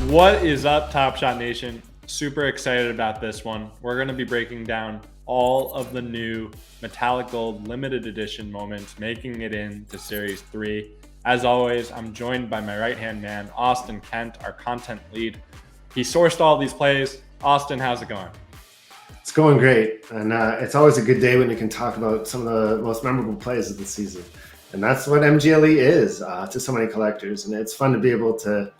What is up, Top Shot Nation? Super excited about this one. We're going to be breaking down all of the new metallic gold limited edition moments making it into Series 3. As always, I'm joined by my right-hand man, Austin Kent, our content lead. He sourced all these plays. Austin, how's it going? It's going great, and it's always a good day when you can talk about some of the most memorable plays of the season. And that's what MGLE is to so many collectors, and it's fun to be able to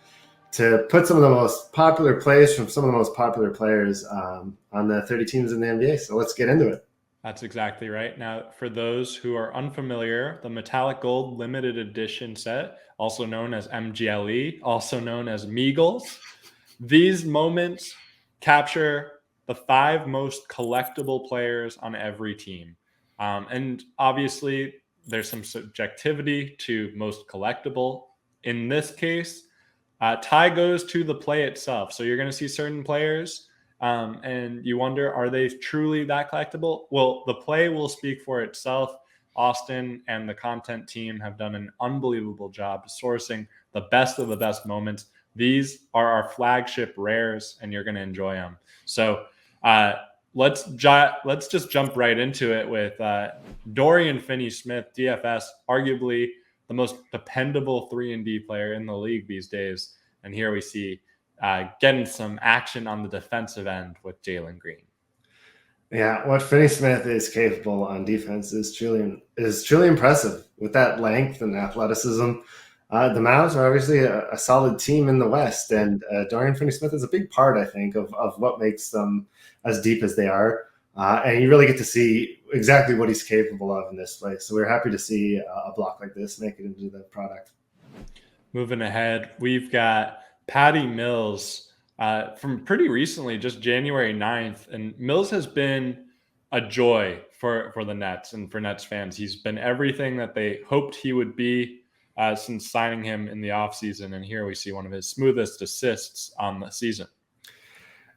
put some of the most popular plays from some of the most popular players on the 30 teams in the NBA. So let's get into it. That's exactly right. Now, for those who are unfamiliar, the metallic gold limited edition set, also known as MGLE, also known as Meagles, these moments capture the 5 most collectible players on every team. And obviously, there's some subjectivity to most collectible. In this case, tie goes to the play itself. So you're going to see certain players and you wonder, are they truly that collectible? Well, the play will speak for itself. Austin and the content team have done an unbelievable job sourcing the best of the best moments. These are our flagship rares, and you're going to enjoy them. So let's just jump right into it with Dorian Finney-Smith, DFS, arguably the most dependable 3-and-D player in the league these days. And here we see getting some action on the defensive end with Jalen Green. Yeah, what Finney-Smith is capable on defense is truly impressive with that length and athleticism. The Mavs are obviously a solid team in the West, and Dorian Finney-Smith is a big part, I think, of what makes them as deep as they are. And you really get to see exactly what he's capable of in this play. So we're happy to see a block like this make it into the product. Moving ahead, we've got Patty Mills from pretty recently, just January 9th. And Mills has been a joy for the Nets and for Nets fans. He's been everything that they hoped he would be since signing him in the offseason. And here we see one of his smoothest assists on the season.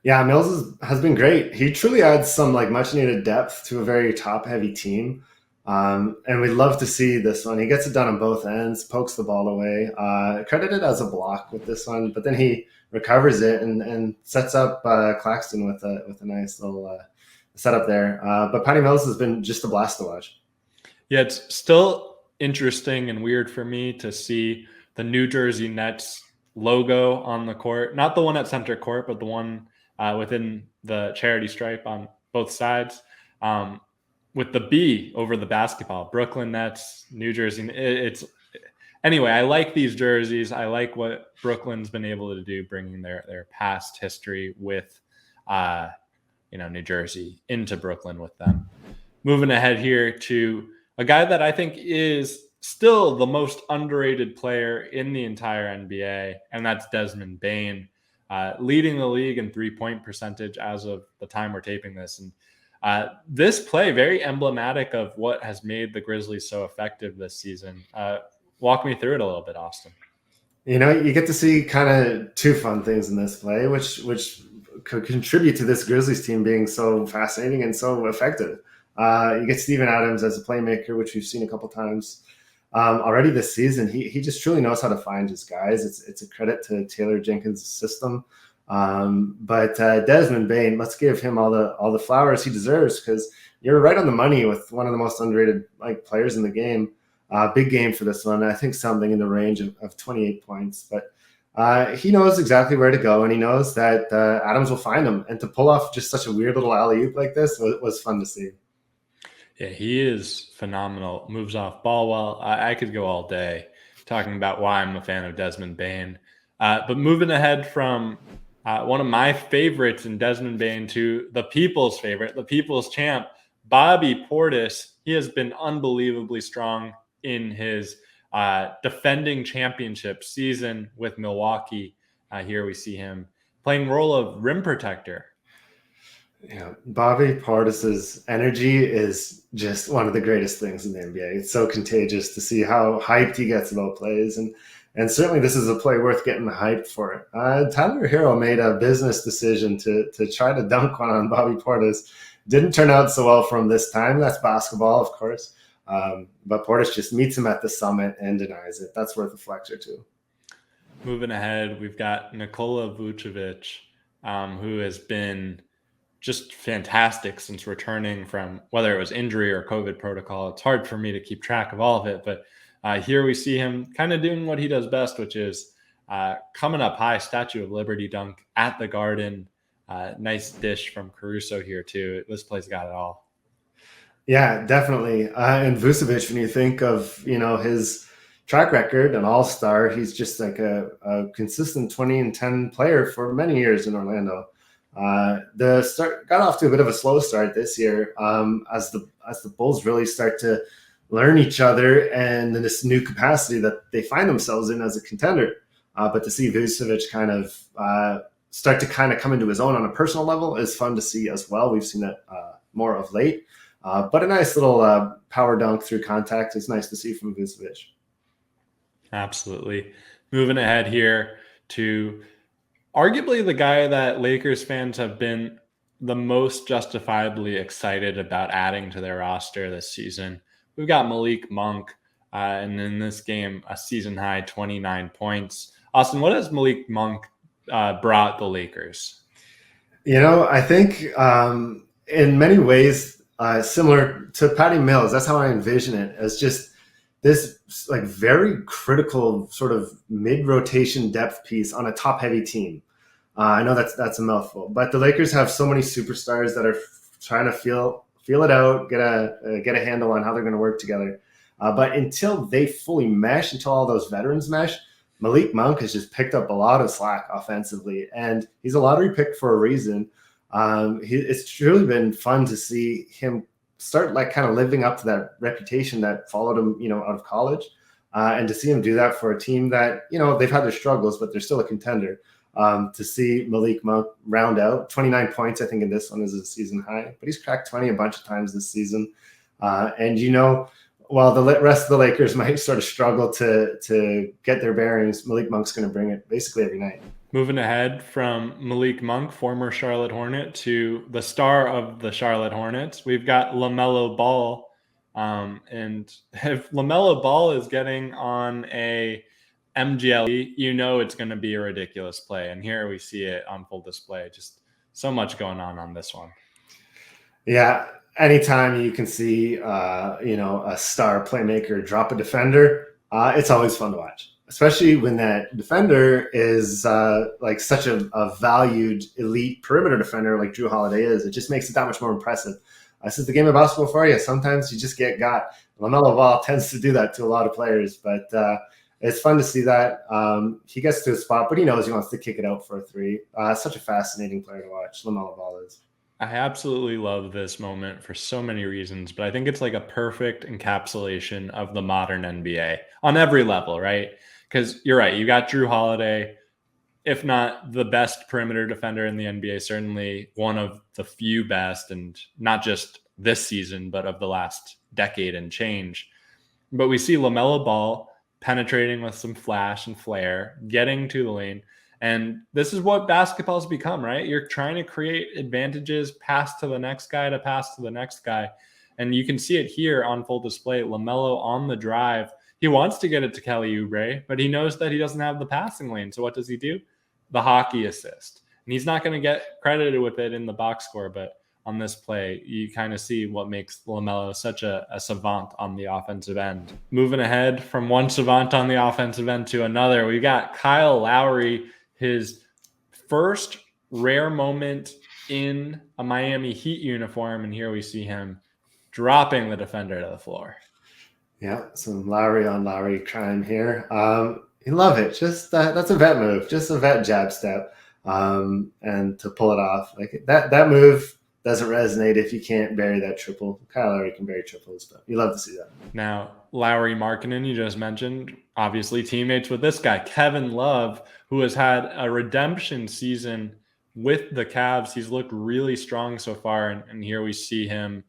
Yeah, Mills has been great. He truly adds some much needed depth to a very top heavy team. And we'd love to see this one. He gets it done on both ends, pokes the ball away, credited as a block with this one, but then he recovers it and sets up Claxton with a nice little setup there. But Patty Mills has been just a blast to watch. Yeah, it's still interesting and weird for me to see the New Jersey Nets logo on the court, not the one at center court, but the one within the charity stripe on both sides, with the B over the basketball. Brooklyn Nets, New Jersey. Anyway, I like these jerseys. I like what Brooklyn's been able to do, bringing their past history with New Jersey into Brooklyn with them. Moving ahead here to a guy that I think is still the most underrated player in the entire NBA, and that's Desmond Bane, leading the league in 3-point percentage as of the time we're taping this. And this play, very emblematic of what has made the Grizzlies so effective this season. Walk me through it a little bit, Austin. You get to see kind of 2 fun things in this play, which could contribute to this Grizzlies team being so fascinating and so effective. You get Steven Adams as a playmaker, which we've seen a couple times already this season. He just truly knows how to find his guys. It's a credit to Taylor Jenkins' system. But Desmond Bane, let's give him all the flowers he deserves, because you're right on the money with one of the most underrated players in the game. Big game for this one. I think something in the range of 28 points. But he knows exactly where to go, and he knows that Adams will find him. And to pull off just such a weird little alley-oop like this was fun to see. Yeah, he is phenomenal. Moves off ball well. I could go all day talking about why I'm a fan of Desmond Bane. But moving ahead from one of my favorites in Desmond Bane to the people's favorite, the people's champ, Bobby Portis. He has been unbelievably strong in his defending championship season with Milwaukee. Here we see him playing role of rim protector. Yeah, Bobby Portis's energy is just one of the greatest things in the NBA. It's so contagious to see how hyped he gets about plays, and certainly this is a play worth getting hyped for. Tyler Hero made a business decision to try to dunk one on Bobby Portis. Didn't turn out so well for him this time. That's basketball, of course. But Portis just meets him at the summit and denies it. That's worth a flex or two. Moving ahead, we've got Nikola Vučević, who has been just fantastic since returning from whether it was injury or COVID protocol. It's hard for me to keep track of all of it, but here we see him kind of doing what he does best, which is coming up high, Statue of Liberty dunk at the Garden. Nice dish from Caruso here too. This play's got it all. Yeah, definitely. And Vučević, when you think of, his track record, an all-star, he's just like a consistent 20 and 10 player for many years in Orlando. The start got off to a bit of a slow start this year as the Bulls really start to learn each other and in this new capacity that they find themselves in as a contender. But to see Vučević kind of start to kind of come into his own on a personal level is fun to see as well. We've seen that more of late. But a nice little power dunk through contact is nice to see from Vučević. Absolutely. Moving ahead here to arguably the guy that Lakers fans have been the most justifiably excited about adding to their roster this season. We've got Malik Monk, and in this game, a season-high 29 points. Austin, what has Malik Monk brought the Lakers? I think in many ways similar to Patty Mills, that's how I envision it, as just this like very critical sort of mid-rotation depth piece on a top-heavy team. I know that's a mouthful, but the Lakers have so many superstars that are trying to feel it out, get a handle on how they're going to work together. But until they fully mesh, until all those veterans mesh, Malik Monk has just picked up a lot of slack offensively, and he's a lottery pick for a reason. It's truly been fun to see him start like kind of living up to that reputation that followed him, out of college, and to see him do that for a team that, they've had their struggles, but they're still a contender. To see Malik Monk round out 29 points, I think in this one is a season high, but he's cracked 20 a bunch of times this season. And while the rest of the Lakers might sort of struggle to get their bearings, Malik Monk's going to bring it basically every night. Moving ahead from Malik Monk, former Charlotte Hornet, to the star of the Charlotte Hornets, we've got LaMelo Ball. And if LaMelo Ball is getting on a MGLE, it's going to be a ridiculous play. And here we see it on full display. Just so much going on this one. Yeah. Anytime you can see, a star playmaker drop a defender, it's always fun to watch, especially when that defender is like such a valued elite perimeter defender like Jrue Holiday is. It just makes it that much more impressive. This is the game of basketball for you. Sometimes you just get got. LaMelo Ball tends to do that to a lot of players, but it's fun to see that. He gets to a spot, but he knows he wants to kick it out for a three. Such a fascinating player to watch, LaMelo Ball is. I absolutely love this moment for so many reasons, but I think it's like a perfect encapsulation of the modern NBA on every level, right? Because you're right, you got Jrue Holiday, if not the best perimeter defender in the NBA, certainly one of the few best, and not just this season, but of the last decade and change. But we see LaMelo Ball penetrating with some flash and flair, getting to the lane. And this is what basketball's become, right? You're trying to create advantages, pass to the next guy to pass to the next guy. And you can see it here on full display. LaMelo on the drive. He wants to get it to Kelly Oubre, but he knows that he doesn't have the passing lane. So what does he do? The hockey assist. And he's not going to get credited with it in the box score, but on this play, you kind of see what makes LaMelo such a savant on the offensive end. Moving ahead from one savant on the offensive end to another, we got Kyle Lowry, his first rare moment in a Miami Heat uniform, and here we see him dropping the defender to the floor. Yeah, some Lowry on Lowry crime here. You love it. Just that's a vet move, just a vet jab step, and to pull it off like that move doesn't resonate if you can't bury that triple. Kyle Lowry can bury triples, but you love to see that. Now, Lowry Markkanen, you just mentioned, obviously teammates with this guy, Kevin Love, who has had a redemption season with the Cavs. He's looked really strong so far, and here we see him.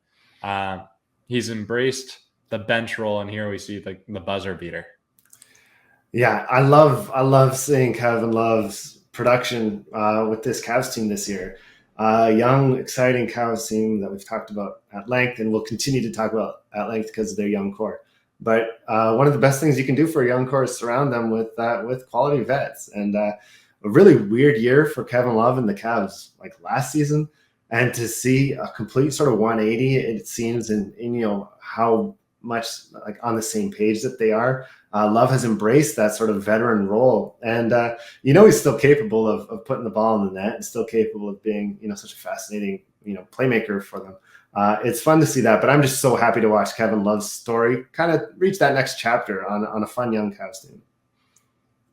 He's embraced the bench role, and here we see the buzzer beater. Yeah, I love seeing Kevin Love's production with this Cavs team this year. Young, exciting Cavs team that we've talked about at length and will continue to talk about at length because of their young core. But one of the best things you can do for a young core is surround them with quality vets. And a really weird year for Kevin Love and the Cavs, like last season, and to see a complete sort of 180, it seems, in how much like on the same page that they are. Love has embraced that sort of veteran role, and he's still capable of putting the ball in the net and still capable of being such a fascinating playmaker for them. It's fun to see that, but I'm just so happy to watch Kevin Love's story kind of reach that next chapter on a fun young Cavs team.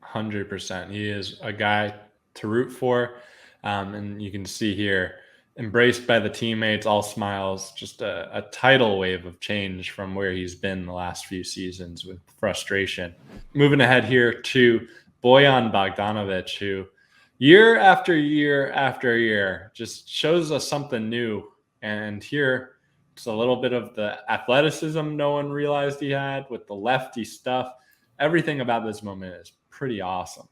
100%. He is a guy to root for, and you can see here, embraced by the teammates, all smiles, just a tidal wave of change from where he's been the last few seasons with frustration. Moving ahead here to Bojan Bogdanović, who year after year after year just shows us something new. And here, it's a little bit of the athleticism no one realized he had with the lefty stuff. Everything about this moment is pretty awesome.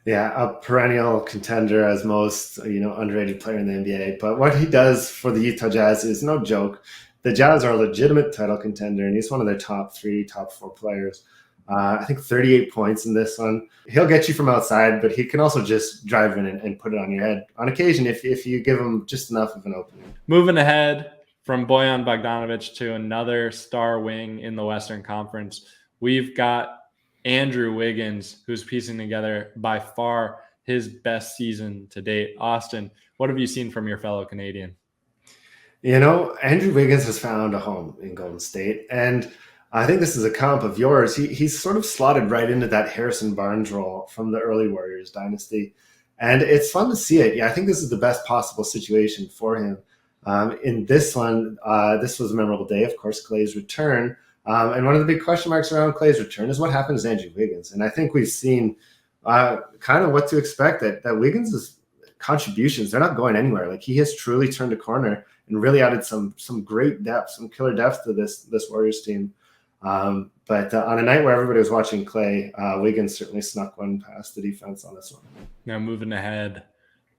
Yeah, a perennial contender as most, underrated player in the NBA. But what he does for the Utah Jazz is no joke. The Jazz are a legitimate title contender, and he's one of their top 3, top 4 players. I think 38 points in this one. He'll get you from outside, but he can also just drive in and put it on your head on occasion if you give him just enough of an opening. Moving ahead from Bojan Bogdanović to another star wing in the Western Conference, we've got Andrew Wiggins, who's piecing together by far his best season to date. Austin, what have you seen from your fellow Canadian? Andrew Wiggins has found a home in Golden State, and I think this is a comp of yours. He's sort of slotted right into that Harrison Barnes role from the early Warriors dynasty, and it's fun to see it. Yeah, I think this is the best possible situation for him. In this one, this was a memorable day, of course, Clay's return. And one of the big question marks around Clay's return is what happens to Andrew Wiggins. And I think we've seen kind of what to expect, that Wiggins' contributions, they're not going anywhere. Like, he has truly turned a corner and really added some great depth, some killer depth to this Warriors team. But on a night where everybody was watching Clay, Wiggins certainly snuck one past the defense on this one. Now moving ahead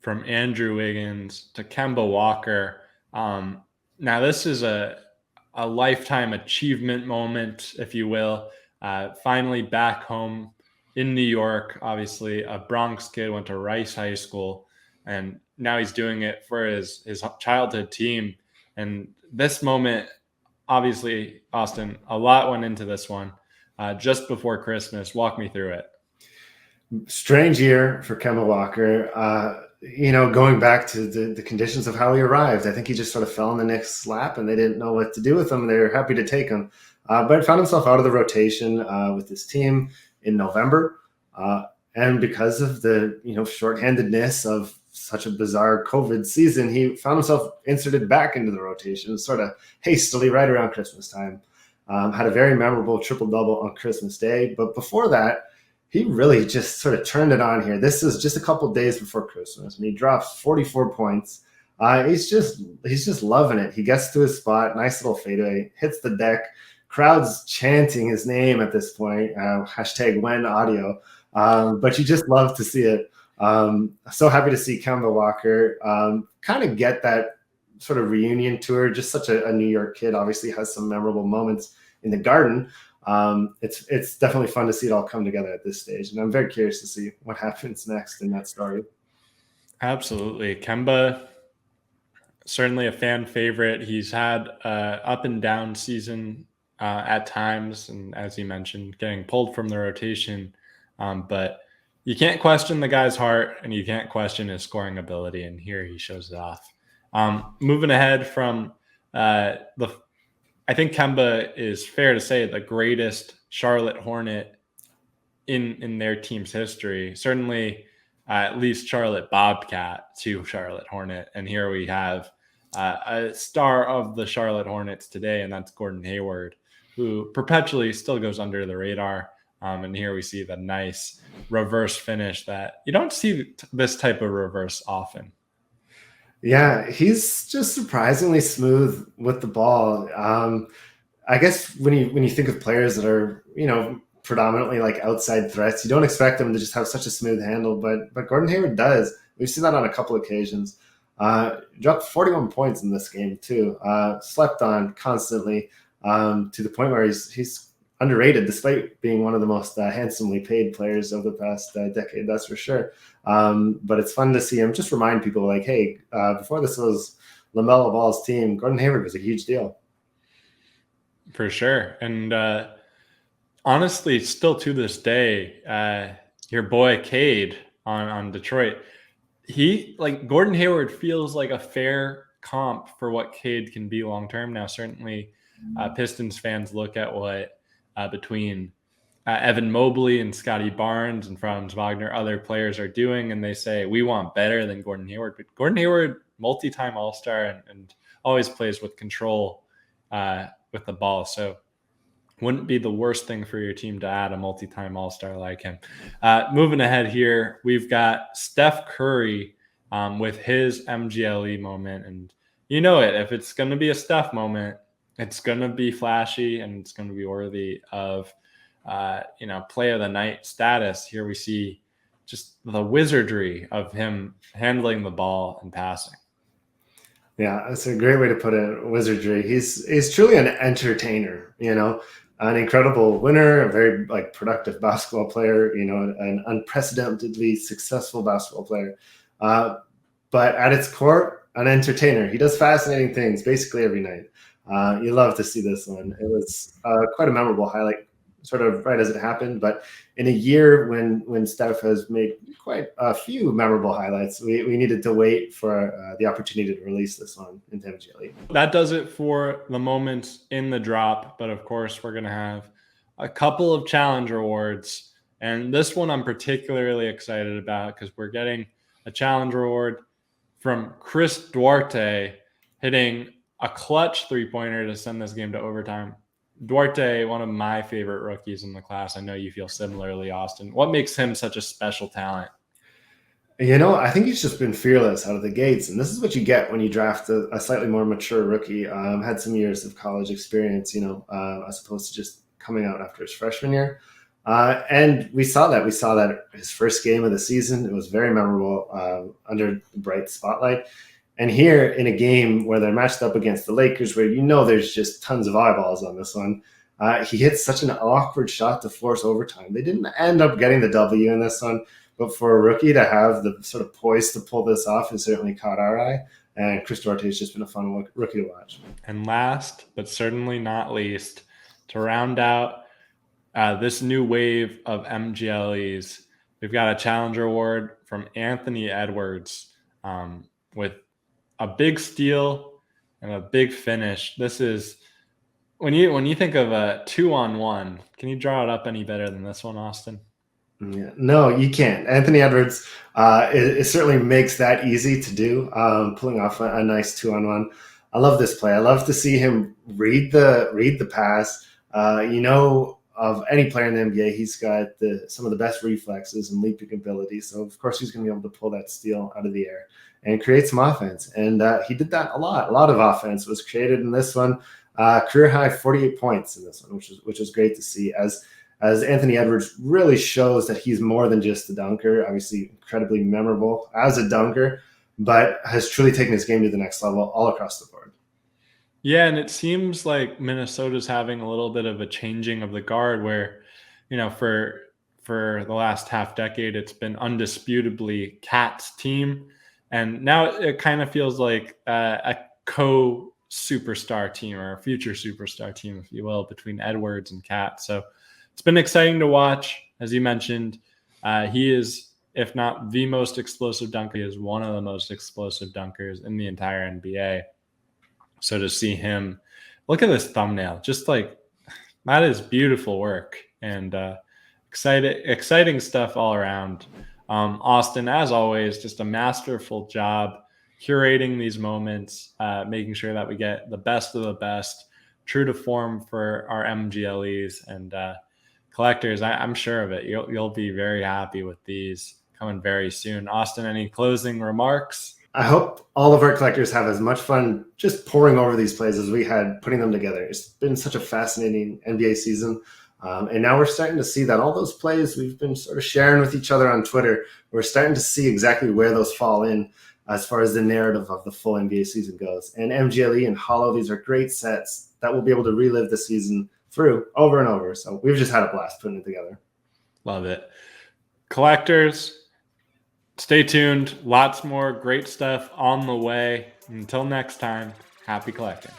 from Andrew Wiggins to Kemba Walker. Now this is a lifetime achievement moment, if you will. Finally back home in New York, obviously a Bronx kid, went to Rice High School, and now he's doing it for his childhood team. And this moment, obviously, Austin, a lot went into this one. Just before Christmas, walk me through it. Strange year for Kemba Walker. Going back to the conditions of how he arrived, I think he just sort of fell in the Knicks' lap and they didn't know what to do with him. They were happy to take him, but found himself out of the rotation with his team in November. And because of the, shorthandedness of such a bizarre COVID season, he found himself inserted back into the rotation sort of hastily right around Christmas time. Had a very memorable triple-double on Christmas Day. But before that, he really just sort of turned it on here. This is just a couple of days before Christmas, and he drops 44 points. He's just loving it. He gets to his spot, nice little fadeaway, hits the deck. Crowd's chanting his name at this point. #WhenAudio. But you just love to see it. So happy to see Kemba Walker kind of get that sort of reunion tour. Just such a New York kid. Obviously has some memorable moments in the Garden. It's definitely fun to see it all come together at this stage, and I'm very curious to see what happens next in that story. Absolutely. Kemba, certainly a fan favorite. He's had up and down season at times, and as you mentioned, getting pulled from the rotation. But you can't question the guy's heart, and you can't question his scoring ability, and here he shows it off. Moving ahead from I think Kemba is fair to say the greatest Charlotte Hornet in their team's history. Certainly, at least Charlotte Bobcat to Charlotte Hornet. And here we have a star of the Charlotte Hornets today, and that's Gordon Hayward, who perpetually still goes under the radar. And here we see the nice reverse finish that you don't see this type of reverse often. Yeah, he's just surprisingly smooth with the ball. I guess when you think of players that are, predominantly like outside threats, you don't expect them to just have such a smooth handle, but Gordon Hayward does. We've seen that on a couple occasions. Dropped 41 points in this game too. Slept on constantly. to the point where he's underrated, despite being one of the most handsomely paid players of the past decade, that's for sure. But it's fun to see him just remind people like, hey, before this was LaMelo Ball's team, Gordon Hayward was a huge deal. For sure. And honestly, still to this day, your boy Cade on Detroit, Gordon Hayward feels like a fair comp for what Cade can be long term. Now, certainly Pistons fans look at what between Evan Mobley and Scotty Barnes and Franz Wagner, other players are doing, and they say, we want better than Gordon Hayward. But Gordon Hayward, multi-time All-Star, and always plays with control with the ball. So wouldn't be the worst thing for your team to add a multi-time All-Star like him. Moving ahead here, we've got Steph Curry with his MGLE moment. And you know it, if it's going to be a Steph moment, it's going to be flashy and it's going to be worthy of, play of the night status. Here we see just the wizardry of him handling the ball and passing. Yeah, that's a great way to put it. Wizardry. He's truly an entertainer, an incredible winner, a very productive basketball player, an unprecedentedly successful basketball player. But at its core, an entertainer. He does fascinating things basically every night. You love to see this one. It was quite a memorable highlight, sort of right as it happened. But in a year when Steph has made quite a few memorable highlights, we needed to wait for the opportunity to release this one into MGLE. That does it for the moments in the drop. But of course, we're going to have a couple of challenge awards. And this one I'm particularly excited about because we're getting a challenge award from Chris Duarte hitting a clutch three-pointer to send this game to overtime. Duarte, one of my favorite rookies in the class. I know you feel similarly, Austin. What makes him such a special talent? I think he's just been fearless out of the gates. And this is what you get when you draft a slightly more mature rookie. Had some years of college experience, as opposed to just coming out after his freshman year. And we saw that. We saw that his first game of the season. It was very memorable under the bright spotlight. And here in a game where they're matched up against the Lakers, where there's just tons of eyeballs on this one, he hits such an awkward shot to force overtime. They didn't end up getting the W in this one, but for a rookie to have the sort of poise to pull this off has certainly caught our eye. And Chris Duarte has just been a fun rookie to watch. And last, but certainly not least, to round out this new wave of MGLEs, we've got a challenger award from Anthony Edwards with a big steal and a big finish. This is when you think of a 2-on-1, can you draw it up any better than this one, Austin? Yeah, no, you can't. Anthony Edwards, it certainly makes that easy to do, pulling off a nice 2-on-1. I love this play. I love to see him read the pass. Of any player in the NBA, he's got some of the best reflexes and leaping ability. So of course he's going to be able to pull that steal out of the air and create some offense. And he did that a lot. A lot of offense was created in this one. Career high 48 points in this one, which was great to see. As Anthony Edwards really shows that he's more than just a dunker. Obviously, incredibly memorable as a dunker, but has truly taken his game to the next level all across the board. Yeah, and it seems like Minnesota's having a little bit of a changing of the guard where, for the last half decade, it's been undisputably Cat's team. And now it kind of feels like a co-superstar team or a future superstar team, if you will, between Edwards and Cat. So it's been exciting to watch. As you mentioned, he is, if not the most explosive dunker, he is one of the most explosive dunkers in the entire NBA. So to see him, look at this thumbnail, just like that is beautiful work and exciting stuff all around. Austin, as always, just a masterful job curating these moments, making sure that we get the best of the best, true to form for our MGLEs and collectors. I'm sure of it. You'll be very happy with these coming very soon. Austin, any closing remarks? I hope all of our collectors have as much fun just poring over these plays as we had putting them together. It's been such a fascinating NBA season. And now we're starting to see that all those plays we've been sort of sharing with each other on Twitter, we're starting to see exactly where those fall in as far as the narrative of the full NBA season goes. And MGLE and Hollow, these are great sets that we'll be able to relive the season through over and over. So we've just had a blast putting it together. Love it. Collectors, stay tuned. Lots more great stuff on the way. Until next time, happy collecting.